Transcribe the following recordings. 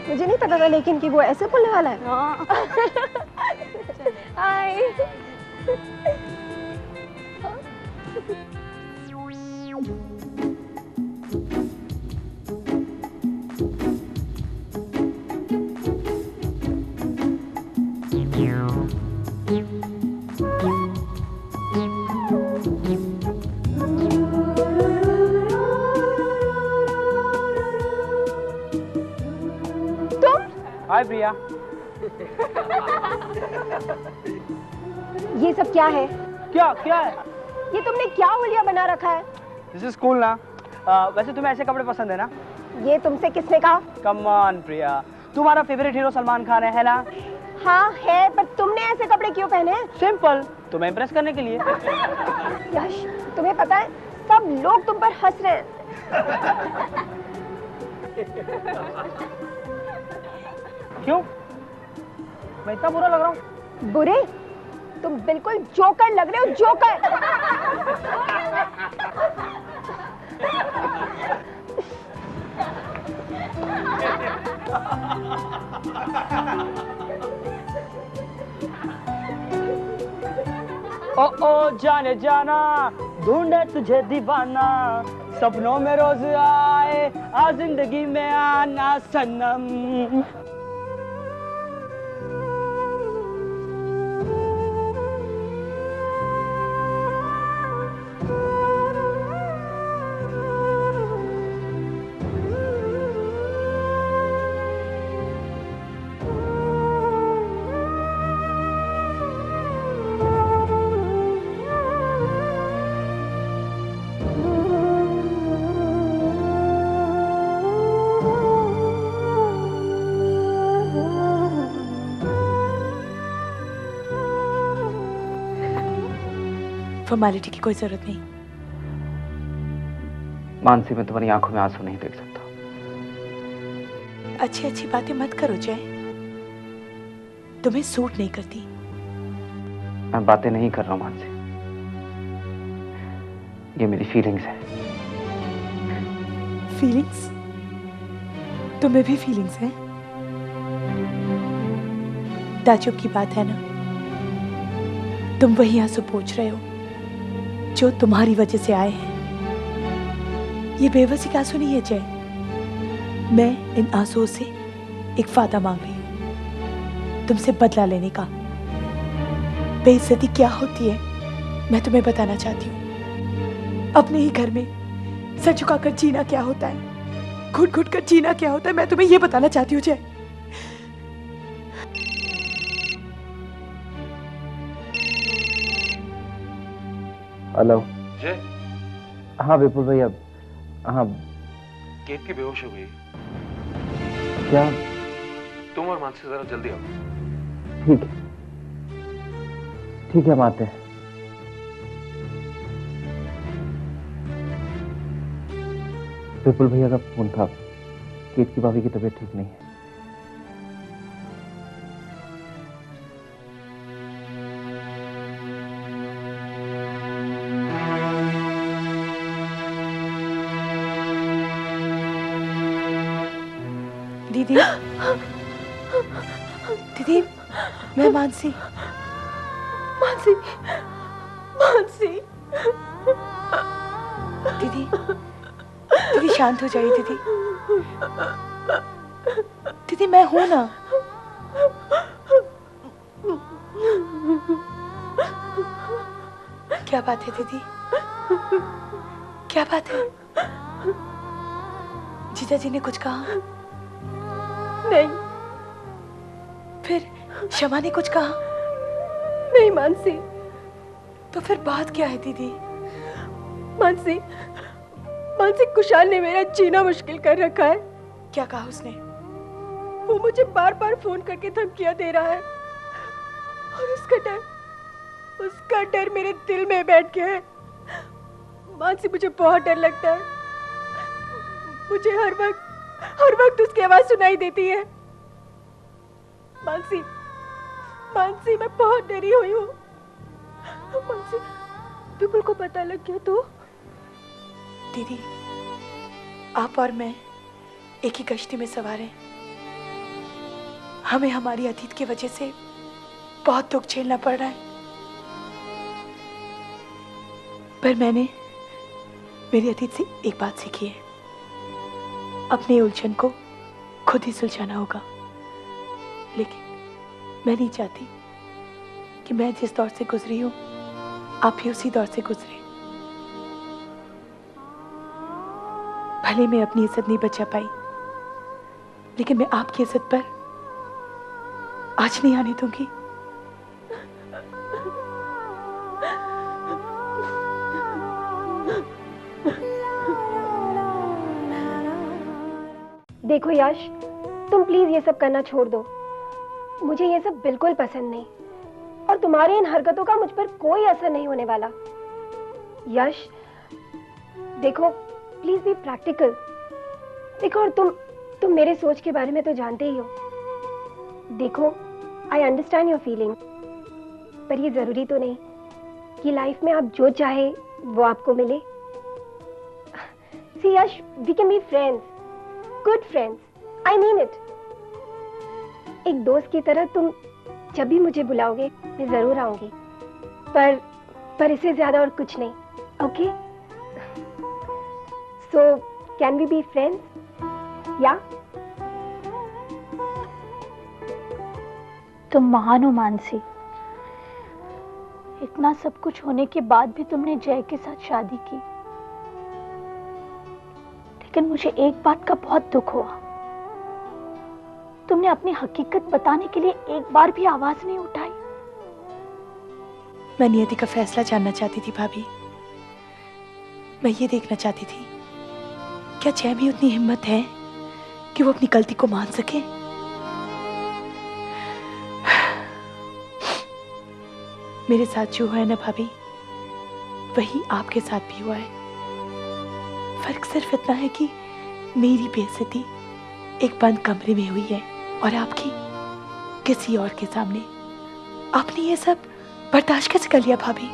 मुझे नहीं पता था लेकिन कि वो ऐसे बोलने वाला है। हाय। हाय प्रिया। ये सब क्या है? क्या क्या है? ये तुमने क्या हुलिया बना रखा है? दिस इज कूल ना। वैसे तुम्हें ऐसे कपड़े पसंद है ना? ये तुमसे किसने कहा? कम ऑन प्रिया, तुम्हारा फेवरेट हीरो सलमान खान है ना? हाँ है, पर तुमने ऐसे कपड़े क्यों पहने? सिंपल, तुम्हें इम्प्रेस करने के लिए। यश, तुम्हें पता है सब लोग तुम पर हंस रहे हैं। क्यों? मैं इतना बुरा लग रहा हूँ? बुरे? तुम बिल्कुल जोकर लग रहे हो, जोकर। ओ जाने जाना, ढूंढे तुझे दीवाना, सपनों में रोज आए, आ जिंदगी में आना सनम। फॉर्मेलिटी की कोई जरूरत नहीं। मानसी, मैं तुम्हारी आंखों में आंसू नहीं देख सकता। अच्छी अच्छी बातें मत करो जय, तुम्हें सूट नहीं करती। मैं बातें नहीं कर रहा हूं मानसी, ये मेरी फीलिंग्स है। फीलिंग्स? तुम्हें भी फीलिंग्स हैं? ताजुब की बात है ना, तुम वही आंसू पोंछ रहे हो जो तुम्हारी वजह से आए हैं। ये बेबसी का आंसू नहीं है जय, मैं इन आंसुओं से एक वादा मांग रही हूं, तुमसे बदला लेने का। बेइज्जती क्या होती है मैं तुम्हें बताना चाहती हूँ। अपने ही घर में सर झुकाकर जीना क्या होता है, घुट घुट कर जीना क्या होता है, मैं तुम्हें ये बताना चाहती हूँ जय। हेलो जय। हाँ विपुल भैया। हाँ केत की बेहोश हो गई। क्या? तुम और मानसी जरा जल्दी आओ। ठीक है, ठीक है, हम आते हैं। विपुल भैया का फोन था, केत की भाभी की तबीयत ठीक नहीं है। दीदी, दीदी, मैं मानसी। मानसी, मानसी। दीदी, दीदी शांत हो जाइए दीदी। दीदी मैं हूं ना। क्या बात है दीदी, क्या बात है? जीजा जी ने कुछ कहा? नहीं। फिर शमा ने कुछ कहा? नहीं मानसी। तो फिर बात क्या है दीदी? मानसी, मानसी, कुशाल ने मेरा जीना मुश्किल कर रखा है। क्या कहा उसने? वो मुझे बार बार फोन करके धमकियां दे रहा है और उसका डर मेरे दिल में बैठ गया है। मानसी, मुझे बहुत डर लगता है। मुझे हर वक्त उसकी आवाज सुनाई देती है। मानसी, मानसी, मैं बहुत डरी हुई हूँ। मानसी, विपुल को पता लग गया तो? दीदी, आप और मैं एक ही कश्ती में सवार हैं। हमें हमारी अतीत की वजह से बहुत दुख झेलना पड़ रहा है, पर मैंने मेरी अतीत से एक बात सीखी है, अपने उलझन को खुद ही सुलझाना होगा। लेकिन मैं नहीं चाहती कि मैं जिस दौर से गुजरी हूं आप भी उसी दौर से गुजरे। भले मैं अपनी इज्जत नहीं बचा पाई, लेकिन मैं आपकी इज्जत पर आज नहीं आने दूंगी। देखो यश, तुम प्लीज ये सब करना छोड़ दो। मुझे ये सब बिल्कुल पसंद नहीं, और तुम्हारी इन हरकतों का मुझ पर कोई असर नहीं होने वाला। यश देखो, प्लीज बी प्रैक्टिकल। देखो, और तुम मेरे सोच के बारे में तो जानते ही हो। देखो, आई अंडरस्टैंड योर फीलिंग, पर ये जरूरी तो नहीं कि लाइफ में आप जो चाहे वो आपको मिले। See Yash, we can be friends, good friends, I mean it. एक दोस्त की तरह तुम जब भी मुझे बुलाओगे मैं जरूर आऊंगी, पर इससे ज्यादा और कुछ नहीं। Okay, so can we be friends या? तुम महान हो मानसी। इतना सब कुछ होने के बाद भी तुमने जय के साथ शादी की, लेकिन मुझे एक बात का बहुत दुख हुआ। तुमने अपनी हकीकत बताने के लिए एक बार भी आवाज नहीं उठाई। मैं नियति का फैसला जानना चाहती थी भाभी। मैं ये देखना चाहती थी क्या जय में उतनी हिम्मत है कि वो अपनी गलती को मान सके। मेरे साथ जो हुआ है ना भाभी, वही आपके साथ भी हुआ है। फर्क सिर्फ इतना है कि मेरी बेइज्जती एक बंद कमरे में हुई है और आपकी किसी और के सामने। आपने ये सब बर्दाश्त कैसे कर लिया भाभी?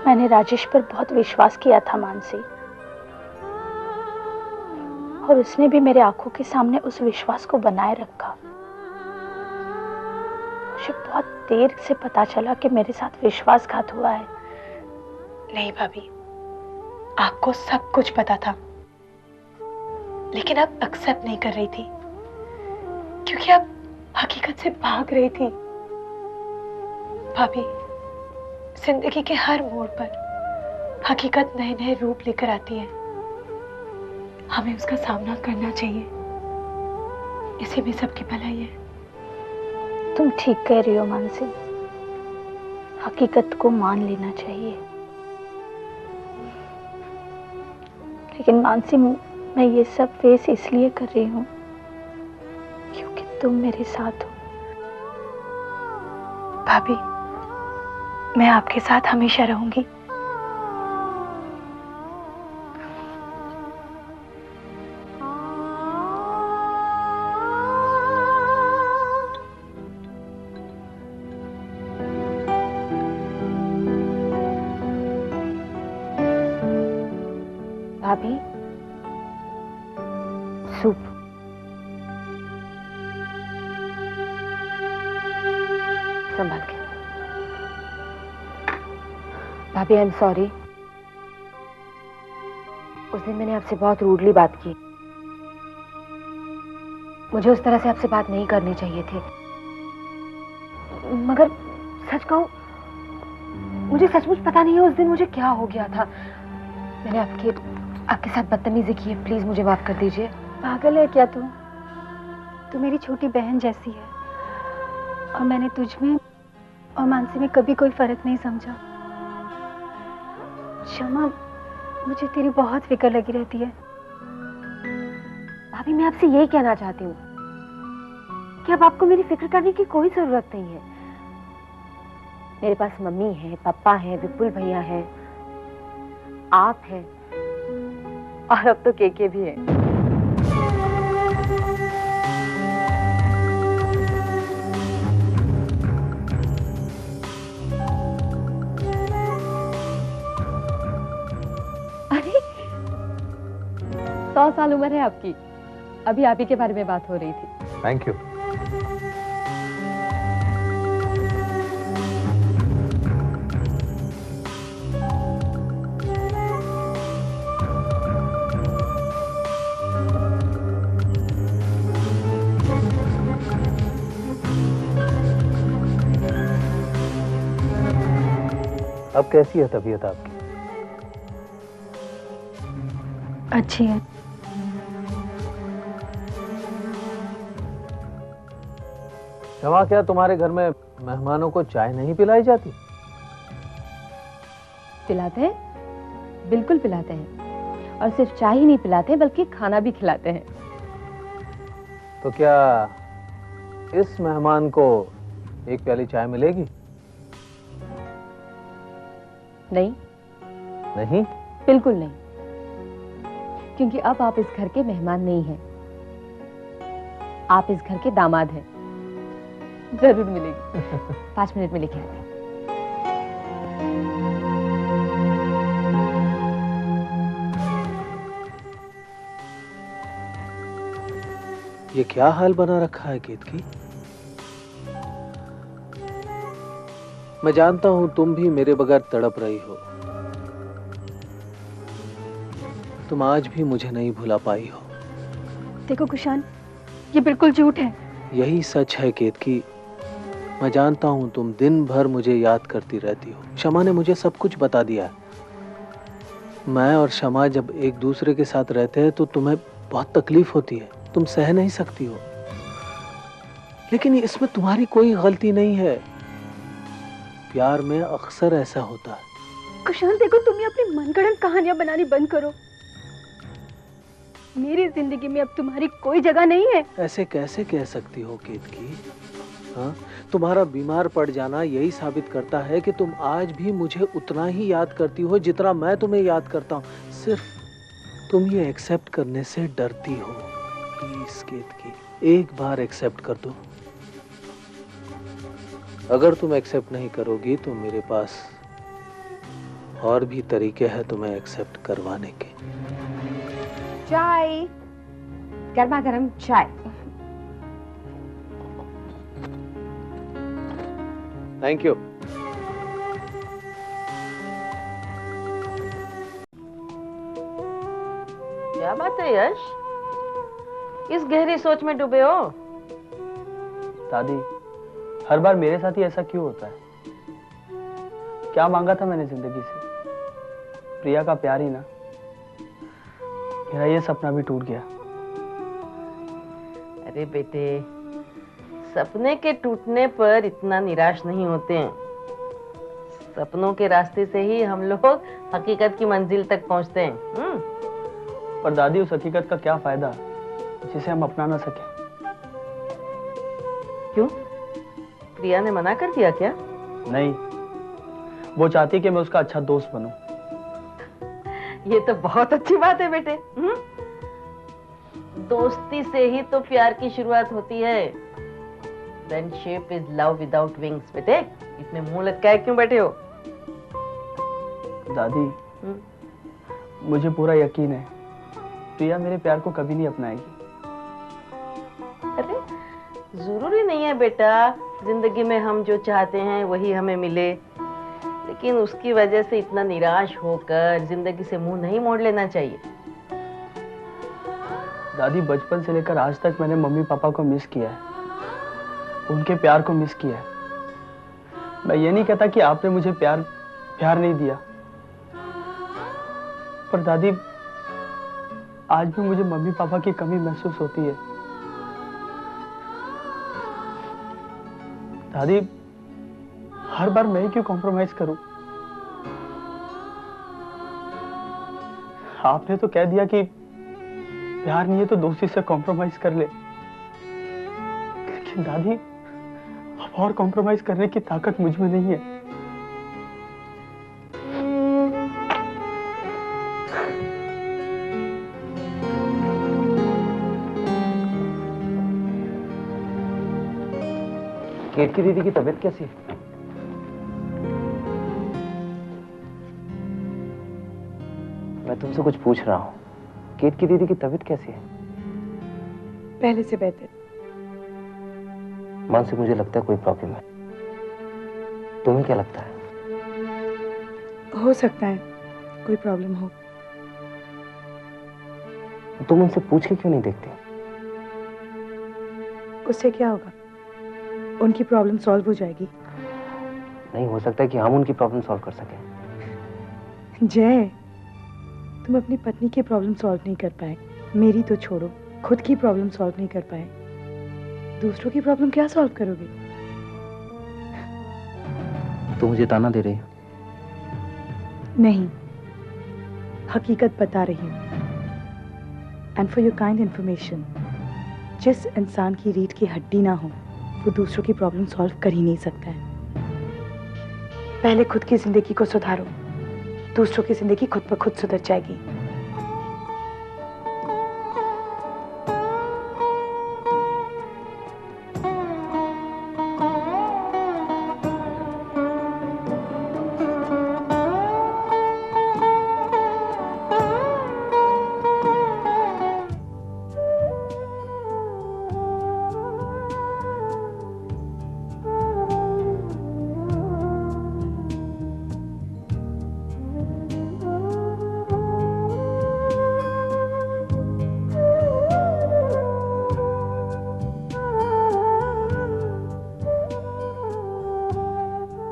मैंने राजेश पर बहुत विश्वास किया था मानसी, और उसने भी मेरे आंखों के सामने उस विश्वास को बनाए रखा। मुझे बहुत देर से पता चला कि मेरे साथ विश्वासघात हुआ है। नहीं भाभी, आपको सब कुछ पता था, लेकिन आप एक्सेप्ट नहीं कर रही थी क्योंकि आप हकीकत से भाग रही थी। भाभी, जिंदगी के हर मोड़ पर हकीकत नए नए रूप लेकर आती है। हमें उसका सामना करना चाहिए, इसी में सबकी भलाई है। तुम ठीक कह रही हो मानसी, हकीकत को मान लेना चाहिए। लेकिन मानसी, मैं ये सब फेस इसलिए कर रही हूँ क्योंकि तुम मेरे साथ हो। भाभी, मैं आपके साथ हमेशा रहूंगी। भाभी, सूप। संभाल के। भाभी, आई एम सॉरी। उस दिन मैंने आपसे बहुत रूडली बात की। मुझे उस तरह से आपसे बात नहीं करनी चाहिए थी, मगर सच कहूं, मुझे सचमुच पता नहीं है उस दिन मुझे क्या हो गया था। मैंने आपके साथ बदतमीजी की है, प्लीज मुझे माफ कर दीजिए। पागल है क्या तू? तू मेरी छोटी बहन जैसी है, और मैंने तुझ में और मानसी में कभी कोई फर्क नहीं समझा। क्षमा, मुझे तेरी बहुत फिक्र लगी रहती है। भाभी, मैं आपसे यही कहना चाहती हूँ कि अब आपको मेरी फिक्र करने की कोई जरूरत नहीं है। मेरे पास मम्मी है, पापा है, विपुल भैया है, आप हैं, और अब तो केके भी है। अरे 100 साल उम्र है आपकी। अभी आप ही के बारे में बात हो रही थी। Thank you. अब कैसी है तबीयत आपकी? अच्छी है। क्षमा, क्या तुम्हारे घर में मेहमानों को चाय नहीं पिलाई जाती? पिलाते हैं, बिल्कुल पिलाते हैं। और सिर्फ चाय ही नहीं पिलाते बल्कि खाना भी खिलाते हैं। तो क्या इस मेहमान को एक प्याली चाय मिलेगी? नहीं। नहीं? बिल्कुल नहीं, क्योंकि अब आप इस घर के मेहमान नहीं हैं, आप इस घर के दामाद हैं। जरूर मिलेगी। 5 मिनट में लेके आते हैं। ये क्या हाल बना रखा है केतकी? मैं जानता हूं तुम भी मेरे बगैर तड़प रही हो। तुम आज भी मुझे नहीं भुला पाई हो। देखो कुशान, ये बिल्कुल झूठ है। यही सच है केतकी। मैं जानता हूं तुम दिन भर मुझे याद करती रहती हो। शमा ने मुझे सब कुछ बता दिया है। मैं और शमा जब एक दूसरे के साथ रहते हैं तो तुम्हें बहुत तकलीफ होती है, तुम सह नहीं सकती हो। लेकिन इसमें तुम्हारी कोई गलती नहीं है। प्यार में अक्सर ऐसा होता है। कुशान देखो, तुम ये अपनी मनगढ़ंत कहानियां बनानी बंद करो। मेरी जिंदगी में अब तुम्हारी कोई जगह नहीं है। ऐसे कैसे कह सकती हो केतकी? हाँ, तुम्हारा बीमार पड़ जाना यही साबित करता है कि तुम आज भी मुझे उतना ही याद करती हो जितना मैं तुम्हें याद करता हूँ। सिर्फ तुम ये एक्सेप्ट करने से डरती हो। प्लीज केतकी, एक बार एक्सेप्ट कर दो। अगर तुम एक्सेप्ट नहीं करोगी तो मेरे पास और भी तरीके हैं तुम्हें एक्सेप्ट करवाने के। चाय, गर्मा गर्म चाय। Thank you. क्या बात है यश, इस गहरी सोच में डूबे हो? दादी, हर बार मेरे साथ ही ऐसा क्यों होता है? क्या मांगा था मैंने जिंदगी से? प्रिया का प्यार ही ना। मेरा ये सपना भी टूट गया। अरे बेटे, सपने के टूटने पर इतना निराश नहीं होते हैं। सपनों के रास्ते से ही हम लोग हकीकत की मंजिल तक पहुंचते हैं। पर दादी, उस हकीकत का क्या फायदा जिसे हम अपना ना सके? क्यों, प्रिया ने मना कर दिया क्या? नहीं, वो चाहती कि मैं उसका अच्छा दोस्त बनूं। ये तो बहुत अच्छी बात है बेटे। दोस्ती से ही तो प्यार की शुरुआत होती है। Friendship is love without wings. बेटे, इसमें मुंह लटकाए क्यों बैठे हो? दादी, मुझे पूरा यकीन है प्रिया मेरे प्यार को कभी नहीं अपनाएगी। अरे जरूरी नहीं है बेटा जिंदगी में हम जो चाहते हैं वही हमें मिले, लेकिन उसकी वजह से इतना निराश होकर जिंदगी से मुंह नहीं मोड़ लेना चाहिए। दादी, बचपन से लेकर आज तक मैंने मम्मी पापा को मिस किया है, उनके प्यार को मिस किया है। मैं ये नहीं कहता कि आपने मुझे प्यार नहीं दिया, पर दादी आज भी मुझे मम्मी पापा की कमी महसूस होती है। दादी, हर बार मैं ही क्यों कॉम्प्रोमाइज करूं? आपने तो कह दिया कि प्यार नहीं है तो दोस्ती से कॉम्प्रोमाइज कर ले, लेकिन दादी अब और कॉम्प्रोमाइज करने की ताकत मुझ में नहीं है। केतकी दीदी की तबीयत कैसी है? मैं तुमसे कुछ पूछ रहा हूं। केत की दीदी की तबीयत कैसी है? पहले से बेहतर। मानसी, मुझे लगता है कोई प्रॉब्लम है। तुम्हें क्या लगता है? हो सकता है कोई प्रॉब्लम हो। तुम उनसे पूछ के क्यों नहीं देखती? उससे क्या होगा? उनकी प्रॉब्लम सॉल्व हो जाएगी। नहीं हो सकता है कि हम उनकी प्रॉब्लम सॉल्व कर सकें। जय, तुम अपनी पत्नी की प्रॉब्लम सॉल्व नहीं कर पाए, मेरी तो छोड़ो, खुद की प्रॉब्लम सॉल्व नहीं कर पाए, दूसरों की प्रॉब्लम क्या सॉल्व करोगे? तुम मुझे ताना दे रही हो? नहीं, हकीकत बता रही हूँ। And for your kind information, जिस इंसान की रीढ़ की हड्डी ना हो वो दूसरों की प्रॉब्लम सॉल्व कर ही नहीं सकता है। पहले खुद की जिंदगी को सुधारो, दूसरों की जिंदगी खुद ब खुद सुधर जाएगी।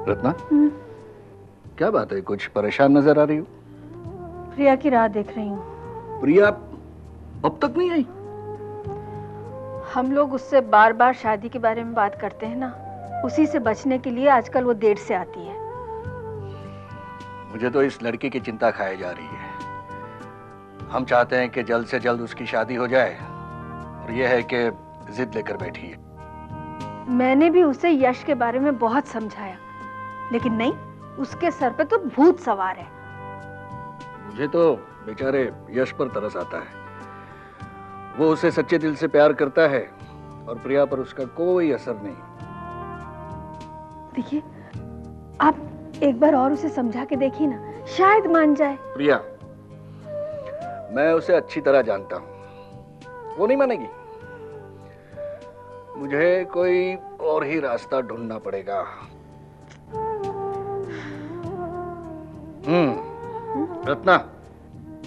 रत्ना, क्या बात है? कुछ परेशान नजर आ रही हो। प्रिया की राह देख रही हूँ। प्रिया अब तक नहीं आई? हम लोग उससे बार बार शादी के बारे में बात करते हैं ना, उसी से बचने के लिए आजकल वो देर से आती है। मुझे तो इस लड़की की चिंता खाई जा रही है। हम चाहते हैं कि जल्द से जल्द उसकी शादी हो जाए, और यह है कि जिद लेकर बैठी है। मैंने भी उसे यश के बारे में बहुत समझाया, लेकिन नहीं, उसके सर पे तो भूत सवार है। मुझे तो बेचारे यश पर तरस आता है। वो उसे सच्चे दिल से प्यार करता है और प्रिया पर उसका कोई असर नहीं। देखिए, आप एक बार और उसे समझा के देखिए ना, शायद मान जाए। प्रिया, मैं उसे अच्छी तरह जानता हूँ, वो नहीं मानेगी। मुझे कोई और ही रास्ता ढूंढना पड़ेगा। रत्ना,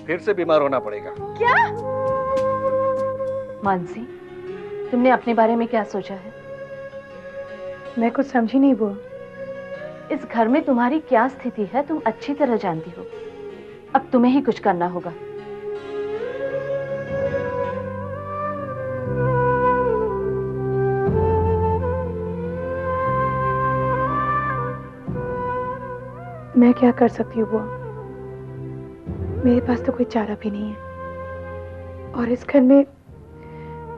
फिर से बीमार होना पड़ेगा। क्या? मानसी, तुमने अपने बारे में क्या सोचा है? मैं कुछ समझी नहीं वो। इस घर में तुम्हारी क्या स्थिति है तुम अच्छी तरह जानती हो। अब तुम्हें ही कुछ करना होगा। मैं क्या कर सकती हूँ बुआ? मेरे पास तो कोई चारा भी नहीं है, और इस घर में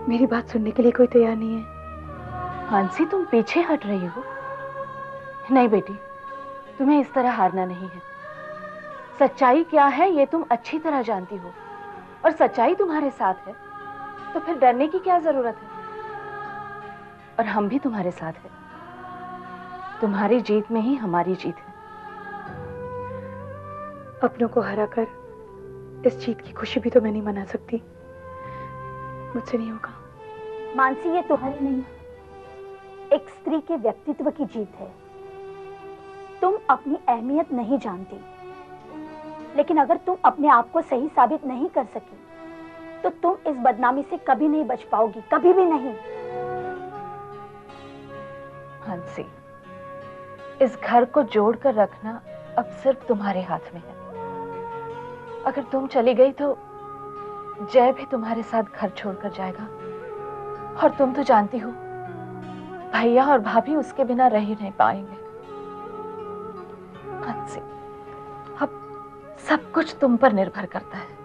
मेरी बात सुनने के लिए कोई तैयार नहीं है। मानसी, तुम पीछे हट रही हो। नहीं बेटी, तुम्हें इस तरह हारना नहीं है। सच्चाई क्या है ये तुम अच्छी तरह जानती हो, और सच्चाई तुम्हारे साथ है, तो फिर डरने की क्या जरूरत है। और हम भी तुम्हारे साथ हैं। तुम्हारी जीत में ही हमारी जीत है। अपनों को हराकर इस जीत की खुशी भी तो मैं नहीं मना सकती। मुझसे नहीं होगा। मानसी, ये तुम्हारी नहीं, एक स्त्री के व्यक्तित्व की जीत है। तुम अपनी अहमियत नहीं जानती, लेकिन अगर तुम अपने आप को सही साबित नहीं कर सकी तो तुम इस बदनामी से कभी नहीं बच पाओगी, कभी भी नहीं। मानसी, इस घर को जोड़कर रखना अब सिर्फ तुम्हारे हाथ में है। अगर तुम चली गई तो जय भी तुम्हारे साथ घर छोड़कर जाएगा, और तुम तो जानती हो भैया और भाभी उसके बिना रह ही नहीं पाएंगे। मानसी, अब सब कुछ तुम पर निर्भर करता है।